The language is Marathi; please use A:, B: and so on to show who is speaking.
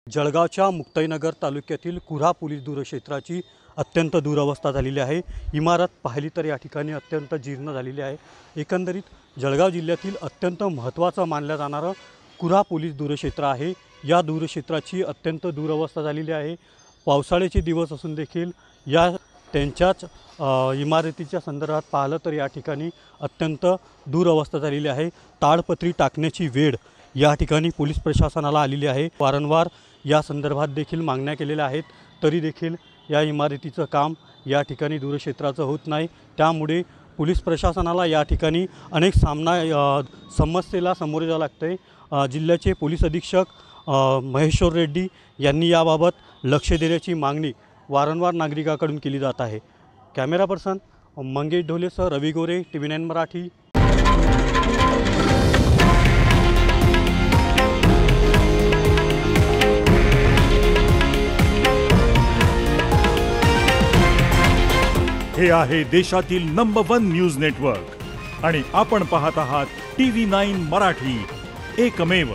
A: जळगावच्या मुक्ताईनगर तालुक्यातील कुऱ्हा पोलीस दूरक्षेत्राची अत्यंत दुरवस्था झालेली आहे। इमारत पाहिली तर या ठिकाणी अत्यंत जीर्ण झालेली आहे। एकंदरीत जळगाव जिल्ह्यातील अत्यंत महत्त्वाचं मानलं जाणारं कुऱ्हा पोलीस दूरक्षेत्र आहे। या दूरक्षेत्राची अत्यंत दुरवस्था झालेली आहे। पावसाळ्याचे दिवस असून देखील या त्यांच्याच इमारतीच्या संदर्भात पाहिलं तर या ठिकाणी अत्यंत दुरवस्था झालेली आहे। ताडपत्री टाकण्याची वेळ या ठिकाणी पोलीस प्रशासनाला आलेली आहे। वारंवार या संदर्भात देखील मागण्या केलेल्या आहेत, तरी देखील या इमारतीचं काम या ठिकाणी दूरक्षेत्राचं होत नाही। त्यामुळे पोलीस प्रशासनाला या ठिकाणी अनेक समस्येला सामोरे जावं लागतंय। जिल्ह्याचे पोलीस अधीक्षक महेश्वर रेड्डी यांनी याबाबत लक्ष देण्याची मागणी वारंवार नागरिकांकडून केली जात आहे। कॅमेरा पर्सन मंगेश ढोलेसह रवी गोरे, TV9 मराठी।
B: हे आहे देशातील नंबर 1 न्यूज नेटवर्क आणि आपण पाहत आहात TV9 मराठी, एकमेव।